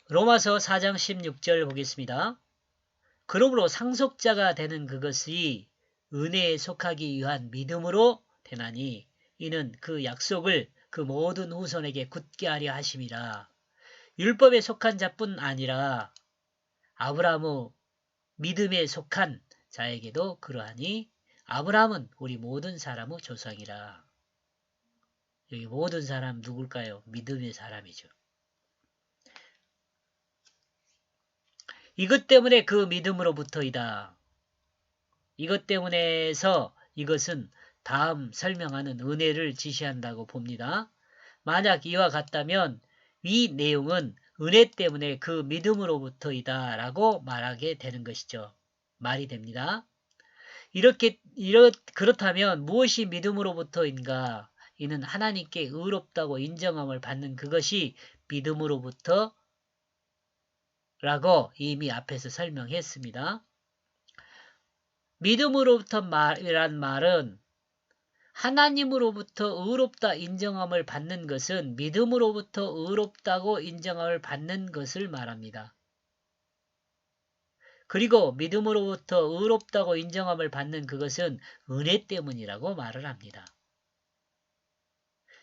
로마서 4장 16절 보겠습니다. 그러므로 상속자가 되는 그것이 은혜에 속하기 위한 믿음으로 되나니 이는 그 약속을 그 모든 후손에게 굳게 하려 하심이라. 율법에 속한 자뿐 아니라 아브라함의 믿음에 속한 자에게도 그러하니 아브라함은 우리 모든 사람의 조상이라. 여기 모든 사람 누굴까요? 믿음의 사람이죠. 이것 때문에 그 믿음으로부터이다. 이것 때문에서 이것은 다음 설명하는 은혜를 지시한다고 봅니다. 만약 이와 같다면 이 내용은 은혜 때문에 그 믿음으로부터이다 라고 말하게 되는 것이죠. 말이 됩니다. 그렇다면 무엇이 믿음으로부터인가? 이는 하나님께 의롭다고 인정함을 받는 그것이 믿음으로부터 라고 이미 앞에서 설명했습니다. 믿음으로부터 이란 말은 하나님으로부터 의롭다 인정함을 받는 것은 믿음으로부터 의롭다고 인정함을 받는 것을 말합니다. 그리고 믿음으로부터 의롭다고 인정함을 받는 그것은 은혜 때문이라고 말을 합니다.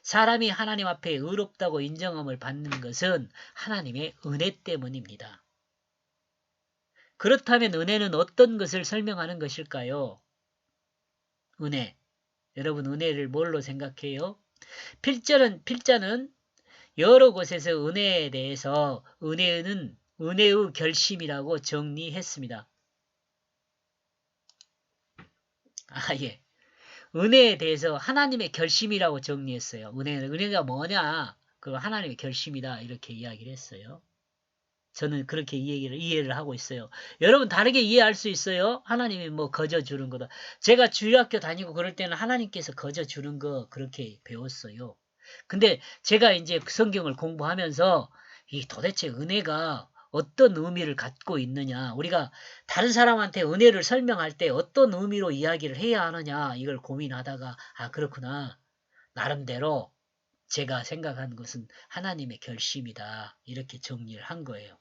사람이 하나님 앞에 의롭다고 인정함을 받는 것은 하나님의 은혜 때문입니다. 그렇다면 은혜는 어떤 것을 설명하는 것일까요? 은혜. 여러분 은혜를 뭘로 생각해요? 필자는 여러 곳에서 은혜에 대해서 은혜는 은혜의 결심이라고 정리했습니다. 예. 은혜에 대해서 하나님의 결심이라고 정리했어요. 은혜가 뭐냐? 그 하나님의 결심이다. 이렇게 이야기를 했어요. 저는 그렇게 이해를 하고 있어요. 여러분 다르게 이해할 수 있어요? 하나님이 뭐 거저 주는 거다. 제가 주일학교 다니고 그럴 때는 하나님께서 거저 주는 거 그렇게 배웠어요. 근데 제가 이제 성경을 공부하면서 이 도대체 은혜가 어떤 의미를 갖고 있느냐, 우리가 다른 사람한테 은혜를 설명할 때 어떤 의미로 이야기를 해야 하느냐 이걸 고민하다가 그렇구나. 나름대로 제가 생각한 것은 하나님의 결심이다. 이렇게 정리를 한 거예요.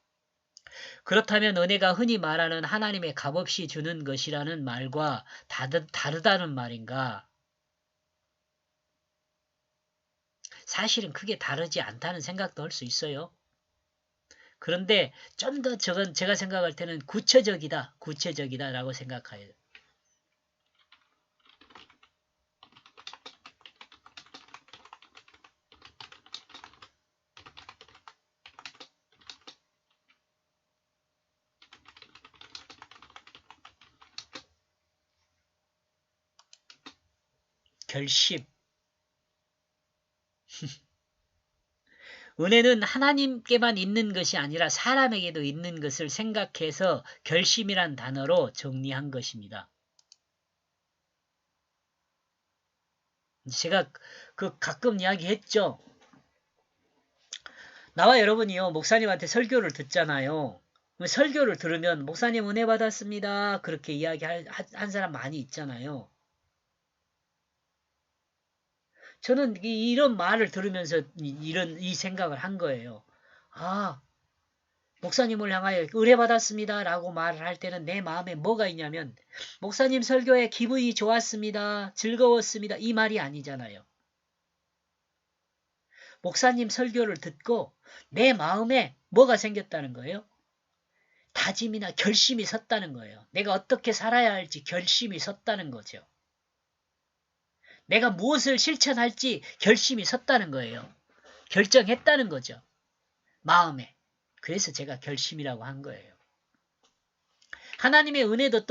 그렇다면 은혜가 흔히 말하는 하나님의 값없이 주는 것이라는 말과 다르다는 말인가? 사실은 크게 다르지 않다는 생각도 할 수 있어요. 그런데 좀 더 저건 제가 생각할 때는 구체적이다라고 생각해요. 결심. 은혜는 하나님께만 있는 것이 아니라 사람에게도 있는 것을 생각해서 결심이란 단어로 정리한 것입니다. 제가 가끔 이야기했죠. 나와 여러분이요, 목사님한테 설교를 듣잖아요. 설교를 들으면 목사님 은혜 받았습니다. 그렇게 이야기한 사람 많이 있잖아요. 저는 이런 말을 들으면서 이 생각을 한 거예요. 목사님을 향하여 은혜 받았습니다 라고 말을 할 때는 내 마음에 뭐가 있냐면 목사님 설교에 기분이 좋았습니다. 즐거웠습니다. 이 말이 아니잖아요. 목사님 설교를 듣고 내 마음에 뭐가 생겼다는 거예요? 다짐이나 결심이 섰다는 거예요. 내가 어떻게 살아야 할지 결심이 섰다는 거죠. 내가 무엇을 실천할지 결심이 섰다는 거예요. 결정했다는 거죠. 마음에. 그래서 제가 결심이라고 한 거예요. 하나님의 은혜도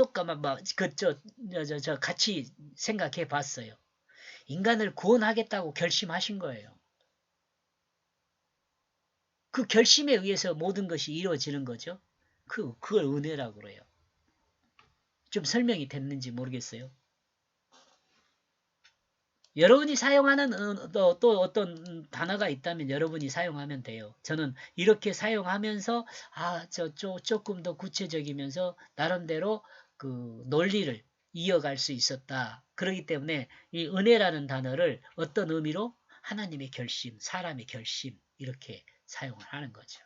같이 생각해 봤어요. 인간을 구원하겠다고 결심하신 거예요. 그 결심에 의해서 모든 것이 이루어지는 거죠. 그걸 은혜라고 그래요. 좀 설명이 됐는지 모르겠어요. 여러분이 사용하는 또 어떤 단어가 있다면 여러분이 사용하면 돼요. 저는 이렇게 사용하면서 조금 더 구체적이면서 나름대로 그 논리를 이어갈 수 있었다. 그렇기 때문에 이 은혜라는 단어를 어떤 의미로 하나님의 결심, 사람의 결심 이렇게 사용을 하는 거죠.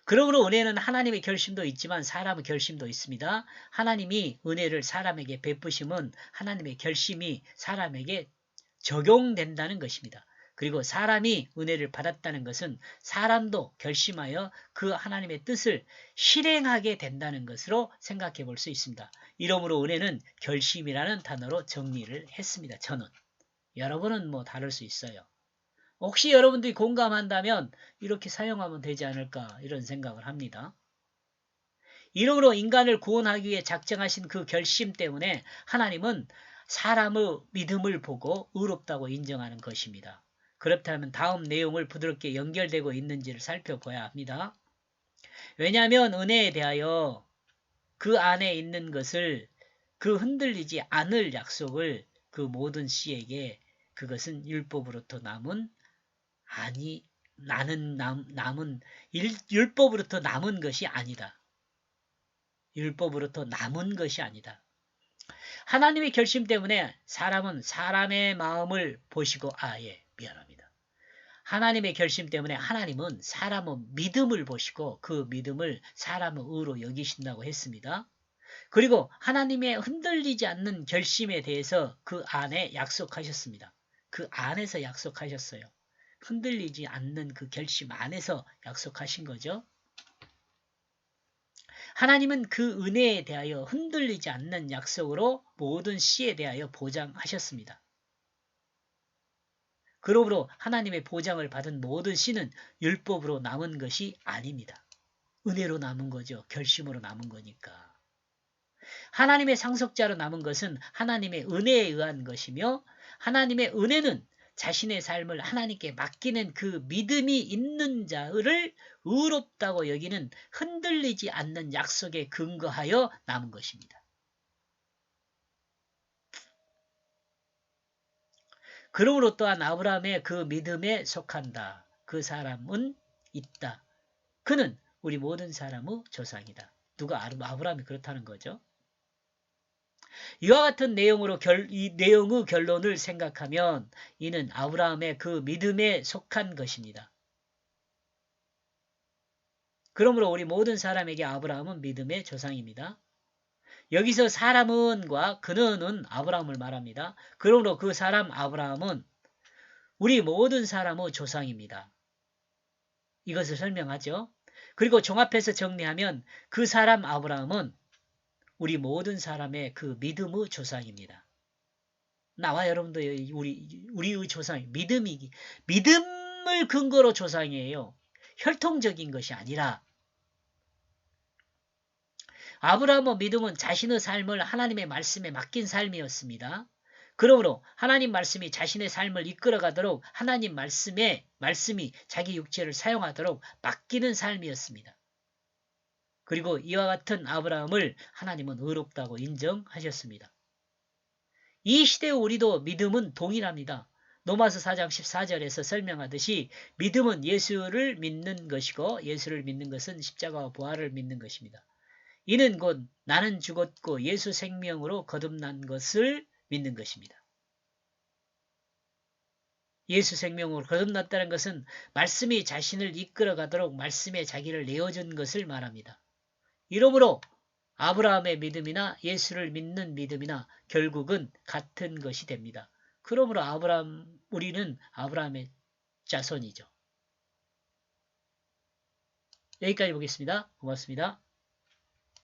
그러므로 은혜는 하나님의 결심도 있지만 사람의 결심도 있습니다. 하나님이 은혜를 사람에게 베푸심은 하나님의 결심이 사람에게 적용된다는 것입니다. 그리고 사람이 은혜를 받았다는 것은 사람도 결심하여 그 하나님의 뜻을 실행하게 된다는 것으로 생각해 볼 수 있습니다. 이러므로 은혜는 결심이라는 단어로 정리를 했습니다. 저는. 여러분은 뭐 다를 수 있어요. 혹시 여러분들이 공감한다면 이렇게 사용하면 되지 않을까 이런 생각을 합니다. 이러므로 인간을 구원하기 위해 작정하신 그 결심 때문에 하나님은 사람의 믿음을 보고 의롭다고 인정하는 것입니다. 그렇다면 다음 내용을 부드럽게 연결되고 있는지를 살펴봐야 합니다. 왜냐하면 은혜에 대하여 그 안에 있는 것을 그 흔들리지 않을 약속을 그 모든 씨에게 그것은 율법으로부터 남은 율법으로부터 남은 것이 아니다. 율법으로부터 남은 것이 아니다. 하나님의 결심 때문에 사람은 사람의 마음을 보시고 미안합니다. 하나님의 결심 때문에 하나님은 사람의 믿음을 보시고 그 믿음을 사람의 의로 여기신다고 했습니다. 그리고 하나님의 흔들리지 않는 결심에 대해서 그 안에 약속하셨습니다. 그 안에서 약속하셨어요. 흔들리지 않는 그 결심 안에서 약속하신 거죠. 하나님은 그 은혜에 대하여 흔들리지 않는 약속으로 모든 씨에 대하여 보장하셨습니다. 그러므로 하나님의 보장을 받은 모든 씨는 율법으로 남은 것이 아닙니다. 은혜로 남은 거죠. 결심으로 남은 거니까. 하나님의 상속자로 남은 것은 하나님의 은혜에 의한 것이며 하나님의 은혜는 자신의 삶을 하나님께 맡기는 그 믿음이 있는 자를 의롭다고 여기는 흔들리지 않는 약속에 근거하여 남은 것입니다. 그러므로 또한 아브라함의 그 믿음에 속한다. 그 사람은 있다. 그는 우리 모든 사람의 조상이다. 누가 아브라함이 그렇다는 거죠. 이와 같은 내용으로 이 내용의 결론을 생각하면 이는 아브라함의 그 믿음에 속한 것입니다. 그러므로 우리 모든 사람에게 아브라함은 믿음의 조상입니다. 여기서 사람은과 그는은 아브라함을 말합니다. 그러므로 그 사람 아브라함은 우리 모든 사람의 조상입니다. 이것을 설명하죠. 그리고 종합해서 정리하면 그 사람 아브라함은 우리 모든 사람의 그 믿음의 조상입니다. 나와 여러분도 우리의 조상, 믿음을 근거로 조상이에요. 혈통적인 것이 아니라 아브라함의 믿음은 자신의 삶을 하나님의 말씀에 맡긴 삶이었습니다. 그러므로 하나님 말씀이 자신의 삶을 이끌어가도록 하나님 말씀이 자기 육체를 사용하도록 맡기는 삶이었습니다. 그리고 이와 같은 아브라함을 하나님은 의롭다고 인정하셨습니다. 이 시대의 우리도 믿음은 동일합니다. 로마서 4장 14절에서 설명하듯이 믿음은 예수를 믿는 것이고 예수를 믿는 것은 십자가와 부활을 믿는 것입니다. 이는 곧 나는 죽었고 예수 생명으로 거듭난 것을 믿는 것입니다. 예수 생명으로 거듭났다는 것은 말씀이 자신을 이끌어가도록 말씀에 자기를 내어준 것을 말합니다. 이러므로 아브라함의 믿음이나 예수를 믿는 믿음이나 결국은 같은 것이 됩니다. 그러므로 우리는 아브라함의 자손이죠. 여기까지 보겠습니다. 고맙습니다.